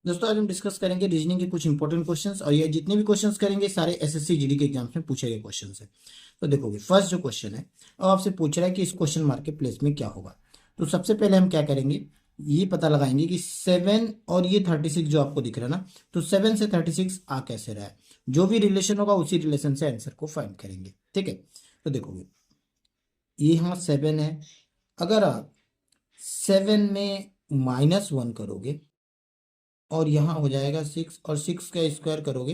दोस्तों आज हम डिस्कस करेंगे रीजनिंग के कुछ इंपॉर्टेंट क्वेश्चंस और ये जितने भी क्वेश्चंस करेंगे सारे एसएससी जीडी के एग्जाम्स में पूछे गए क्वेश्चंस हैं। तो देखोगे फर्स्ट जो क्वेश्चन है अब आपसे पूछ रहा है कि इस क्वेश्चन मार्क के प्लेस में क्या होगा। तो सबसे पहले हम क्या करेंगे, ये पता लगाएंगे कि 7 और ये 36 जो आपको दिख रहा है ना, तो 7 से 36 आ कैसे रहा है। जो भी रिलेशन होगा उसी रिलेशन से आंसर को फाइंड करेंगे। ठीक है, तो देखोगे ये यहाँ 7 है, अगर आप 7 में -1 करोगे और यहाँ हो जाएगा 6 और 6 का स्क्वायर करोगे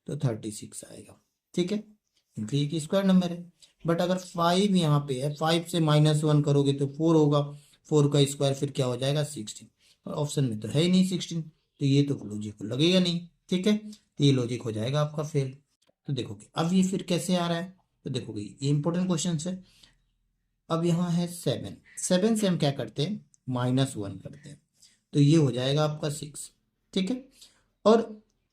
तो 36 आएगा। ठीक है, क्योंकि एक स्क्वायर नंबर है। बट अगर 5 यहाँ पे है, 5 से -1 करोगे तो 4 होगा, 4 का स्क्वायर फिर क्या हो जाएगा 16, और ऑप्शन में तो है ही नहीं 16, तो ये तो लॉजिक लगेगा नहीं। ठीक है, तो ये लॉजिक हो जाएगा आपका फेल। तो देखोगे अब ये फिर कैसे आ रहा है, तो देखोगे ये इंपॉर्टेंट क्वेश्चन है। अब यहाँ है 7, 7 से हम क्या करते हैं -1 करते हैं, तो ये हो जाएगा आपका 6। ठीक है, और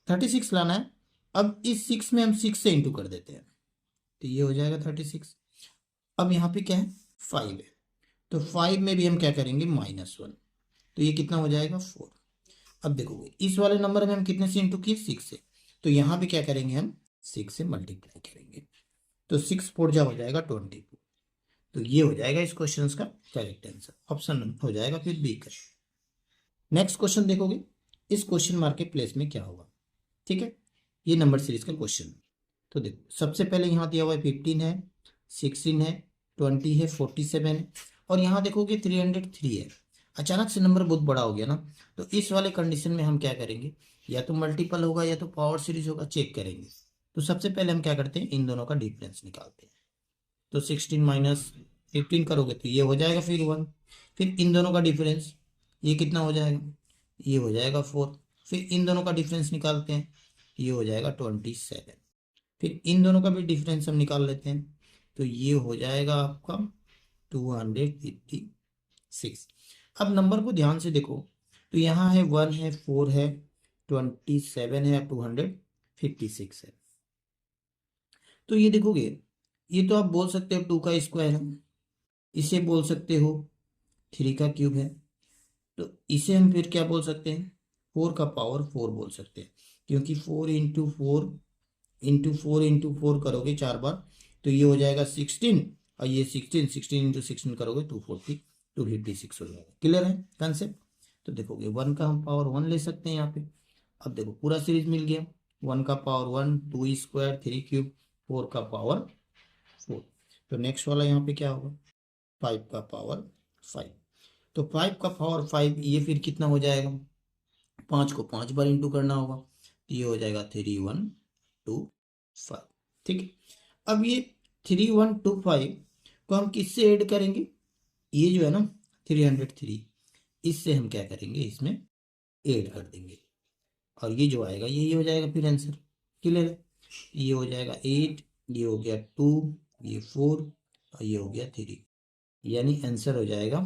36 लाना है। अब इस 6 में हम 6 से इंटू कर देते हैं तो ये हो जाएगा 36। अब यहाँ पे क्या है 5 है, तो 5 में भी हम क्या करेंगे -1, तो ये कितना हो जाएगा 4। अब देखोगे इस वाले नंबर में हम कितने से इंटू किए 6 से, तो यहाँ पे क्या करेंगे हम 6 से मल्टीप्लाई करेंगे, तो 6 4 जा हो जाएगा 22। तो ये हो जाएगा इस क्वेश्चन का करेक्ट आंसर, ऑप्शन हो जाएगा फिर बी का। नेक्स्ट क्वेश्चन देखोगे इस क्वेश्चन मार्क के प्लेस में क्या होगा। ठीक है, ये नंबर सीरीज का क्वेश्चन। तो देखो सबसे पहले यहाँ दिया हुआ है 15 है, 16 है, 20 है, 47 है, और यहाँ देखोगे 303 है। अचानक से नंबर बहुत बड़ा हो गया ना, तो इस वाले कंडीशन में हम क्या करेंगे, या तो मल्टीपल होगा या तो पावर सीरीज होगा, चेक करेंगे। तो सबसे पहले हम क्या करते हैं इन दोनों का डिफरेंस निकालते हैं। तो 16 माइनस 15 करोगे तो ये हो जाएगा फिर 1, फिर इन दोनों का डिफरेंस ये कितना हो जाएगा, ये हो जाएगा 4, फिर इन दोनों का डिफरेंस निकालते हैं, ये हो जाएगा 27, फिर इन दोनों का भी डिफरेंस हम निकाल लेते हैं तो ये हो जाएगा आपका 256। अब नंबर को ध्यान से देखो, तो यहाँ है 1 है, 4 है, 27 है, 256 है। तो ये देखोगे ये तो आप बोल सकते हो 2 का स्क्वायर है, इसे बोल सकते हो 3 का क्यूब है, तो इसे हम फिर क्या बोल सकते हैं 4 का पावर 4 बोल सकते हैं, क्योंकि 4 इंटू 4 करोगे 4 बार तो ये हो जाएगा 16, और ये 16 करोगे 256 हो जाएगा। क्लियर है कंसेप्ट। तो देखोगे 1 का हम पावर 1 ले सकते हैं यहाँ पे। अब देखो पूरा सीरीज मिल गया, 1 का पावर 1, 2 स्क्वायर, 3 क्यूब, 4 का पावर 4। तो नेक्स्ट वाला यहाँ पे क्या होगा 5 का पावर 5। तो 5 का पावर 5 ये फिर कितना हो जाएगा, 5 को 5 बार इंटू करना होगा, तो ये हो जाएगा 3125। ठीक है, अब ये 3125 को हम किससे ऐड करेंगे, ये जो है ना 303, इससे हम क्या करेंगे इसमें ऐड कर देंगे, और ये जो आएगा ये हो जाएगा फिर आंसर। क्लियर है, ये हो जाएगा 8, ये हो गया 2, ये 4, और ये हो गया 3, यानी आंसर हो जाएगा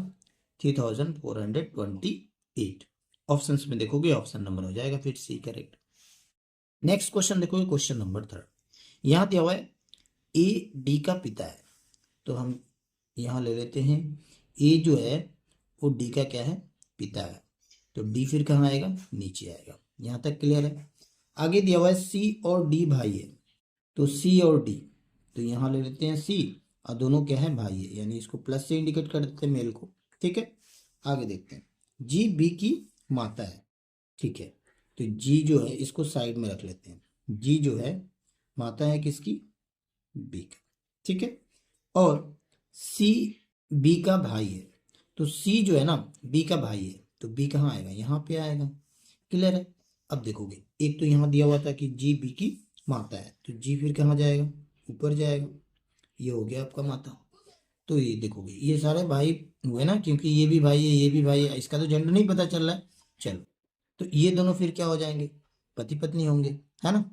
3428। ऑप्शंस में देखोगे ऑप्शन नंबर हो जाएगा फिर सी करेक्ट। नेक्स्ट क्वेश्चन देखोगे क्वेश्चन नंबर 3, यहाँ दिया हुआ है ए डी का पिता है, तो हम यहाँ ले लेते हैं ए जो है वो डी का क्या है पिता है, तो डी फिर कहाँ आएगा नीचे आएगा। यहाँ तक क्लियर है। आगे दिया हुआ है सी और डी भाई है, तो सी और डी, तो यहाँ ले लेते हैं सी, और दोनों क्या है भाई है, यानी इसको प्लस से इंडिकेट कर देते हैं मेल को। ठीक है, आगे देखते हैं जी बी की माता है। ठीक है, तो जी जो है इसको साइड में रख लेते हैं, जी जो है माता है किसकी बी का। ठीक है, और सी बी का भाई है, तो सी जो है ना बी का भाई है, तो बी कहाँ आएगा यहाँ पे आएगा। क्लियर है। अब देखोगे एक तो यहाँ दिया हुआ था कि जी बी की माता है, तो जी फिर कहाँ जाएगा ऊपर जाएगा, ये हो गया आपका माता। तो ये देखोगे ये सारे भाई हुए ना, क्योंकि ये भी भाई है ये भी भाई है, इसका तो जेंडर नहीं पता चल रहा है। चलो, तो ये दोनों फिर क्या हो जाएंगे पति पत्नी होंगे, है ना।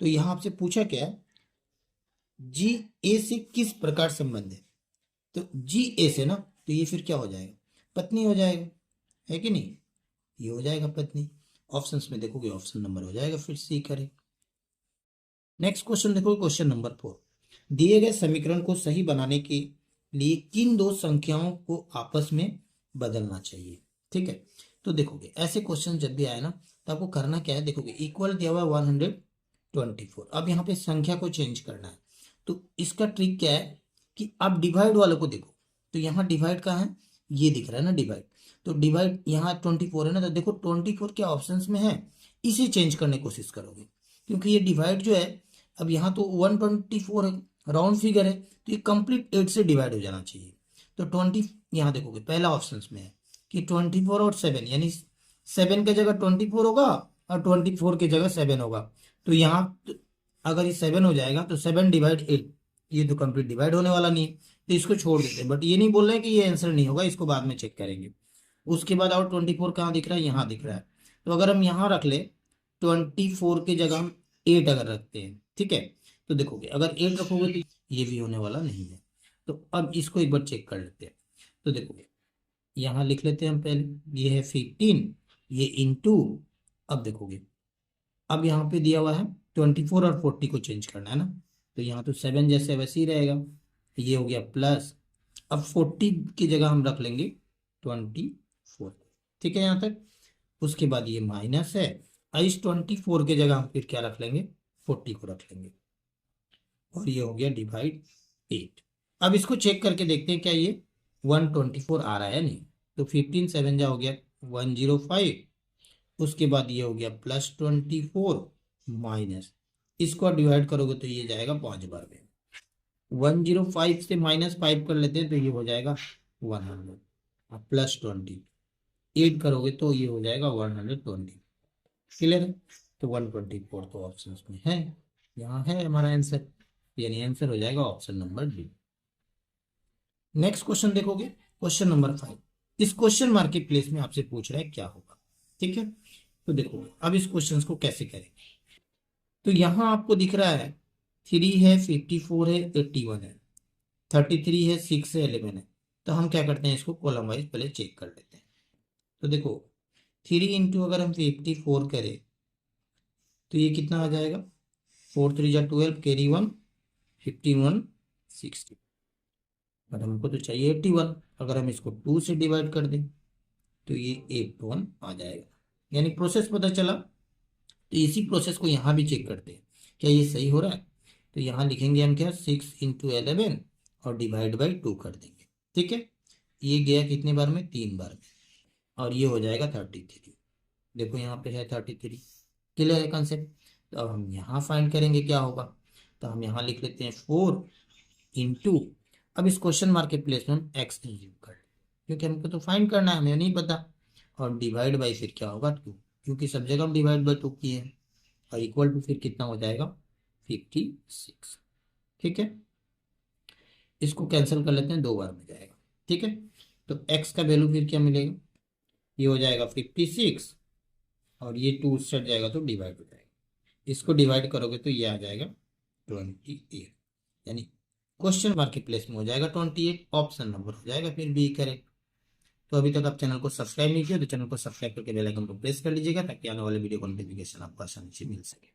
तो यहाँ आपसे पूछा क्या है जी ए से किस प्रकार संबंध है, तो जी ए से ना, तो ये फिर क्या हो जाएगा पत्नी हो जाएगा, है कि नहीं, ये हो जाएगा पत्नी। ऑप्शंस में देखोगे ऑप्शन नंबर हो जाएगा फिर सी करें। नेक्स्ट क्वेश्चन देखो क्वेश्चन नंबर 4, दिए गए समीकरण को सही बनाने के लिए किन दो संख्याओं को आपस में बदलना चाहिए। ठीक है, तो देखोगे ऐसे क्वेश्चन जब भी आए ना तो आपको करना क्या है, देखोगे इक्वल दिया हुआ 124, अब यहाँ पे संख्या को चेंज करना है। तो इसका ट्रिक क्या है कि आप डिवाइड वालों को देखो, तो यहाँ डिवाइड कहाँ है, ये दिख रहा है ना डिवाइड, तो डिवाइड यहाँ 24 है ना, तो देखो 24 क्या ऑप्शंस में है, इसे चेंज करने की कोशिश करोगे, क्योंकि ये डिवाइड जो है अब यहाँ तो 124 है, राउंड फिगर है, तो ये कंप्लीट 8 से डिवाइड हो जाना चाहिए। तो 20 यहाँ देखोगे पहला ऑप्शन में है कि 24 और 7, यानी 7 की जगह 24 होगा और 24 की जगह 7 होगा। तो यहाँ अगर ये 7 हो जाएगा तो 7/8, ये तो कंप्लीट डिवाइड होने वाला नहीं है, तो इसको छोड़ देते हैं। बट ये नहीं बोल रहे हैं कि ये आंसर नहीं होगा, इसको बाद में चेक करेंगे। उसके बाद और 24 कहाँ दिख रहा है, यहाँ दिख रहा है। तो अगर हम यहाँ रख ले 24 की जगह हम 8 अगर रखते हैं, ठीक है, तो देखोगे अगर 8 रखोगे तो ये भी होने वाला नहीं है। तो अब इसको एक बार चेक कर लेते हैं। तो देखोगे यहाँ लिख लेते हैं हम पहले, ये है 15, ये इंटू, अब देखोगे अब यहाँ पे दिया हुआ है 24 और 40 को चेंज करना है ना, तो यहाँ तो 7 जैसे वैसे ही रहेगा, ये हो गया प्लस, अब 40 की जगह हम रख लेंगे 24, ठीक है यहाँ तक। उसके बाद ये माइनस है, और इस 24 की जगह हम फिर क्या रख लेंगे, 40 को रख लेंगे, और ये हो गया डिवाइड 8। अब इसको चेक करके देखते हैं क्या ये 124 आ रहा है नहीं, तो 15 7 जा हो गया 105, उसके बाद ये हो गया +24 माइनस, इसको डिवाइड करोगे तो ये जाएगा 5 बार में, 105 से -5 कर लेते हैं तो ये हो जाएगा 100, +20 8 करोगे तो ये हो जाएगा 120। क्लियर है, तो 124 तो ऑप्शन में है, यहाँ है हमारा आंसर, यानी आंसर हो जाएगा option number D. Next question देखोगे, क्वेश्चन नंबर 5, इस क्वेश्चन मार्क के प्लेस में आपसे पूछ रहा है क्या होगा, ठीक है। तो देखो अब इस क्वेश्चन को कैसे करें, तो यहाँ आपको दिख रहा है 3 है, 54 है, 81 है, 33 है, 6 है, 11 है। तो हम क्या करते हैं, इसको कॉलम वाइज पहले चेक कर लेते हैं। तो देखो 3 इंटू अगर हम 54 करें तो ये कितना आ जाएगा, 4 3 जा 12, कैरी 1, 51 60, और हमको तो चाहिए 81, अगर हम इसको 2 से डिवाइड कर दें तो ये 81 आ जाएगा, यानी प्रोसेस पता चला। तो इसी प्रोसेस को यहाँ भी चेक करते हैं क्या ये सही हो रहा है, तो यहाँ लिखेंगे हम क्या 6 इंटू 11 और डिवाइड बाई 2 कर देंगे, ठीक है। ये गया कितने बार में, 3 बार में, और ये हो जाएगा 33, देखो यहाँ पे है 33। क्लियर है कंसेप्ट। तो अब हम यहाँ फाइंड करेंगे क्या होगा, तो हम यहाँ लिख लेते हैं 4 इंटू, अब इस क्वेश्चन मार्क के प्लेस में हम एक्स इंक्लूड कर लें, क्योंकि हमको तो फाइंड करना है, हमें नहीं पता, और डिवाइड बाई फिर क्या होगा 2, क्योंकि सब जगह हम डिवाइड बाई 2 किए हैं, और इक्वल टू फिर कितना हो जाएगा 56, ठीक है। इसको कैंसिल कर लेते हैं, 2 बार में जाएगा, ठीक है। तो x का वैल्यू फिर क्या मिलेगा, ये हो जाएगा 56, और ये 2 सेट जाएगा तो डिवाइड हो जाएगा, इसको डिवाइड करोगे तो ये आ जाएगा 28, यानी क्वेश्चन मार्क के प्लेस में हो जाएगा 28, ऑप्शन नंबर हो जाएगा फिर बी करेक्ट। तो अभी तक आप चैनल को सब्सक्राइब नहीं किया तो चैनल को सब्सक्राइब करके बेल आइकन को प्रेस कर लीजिएगा, ताकि आने वाले वीडियो को नोटिफिकेशन आपको आसानी से मिल सके।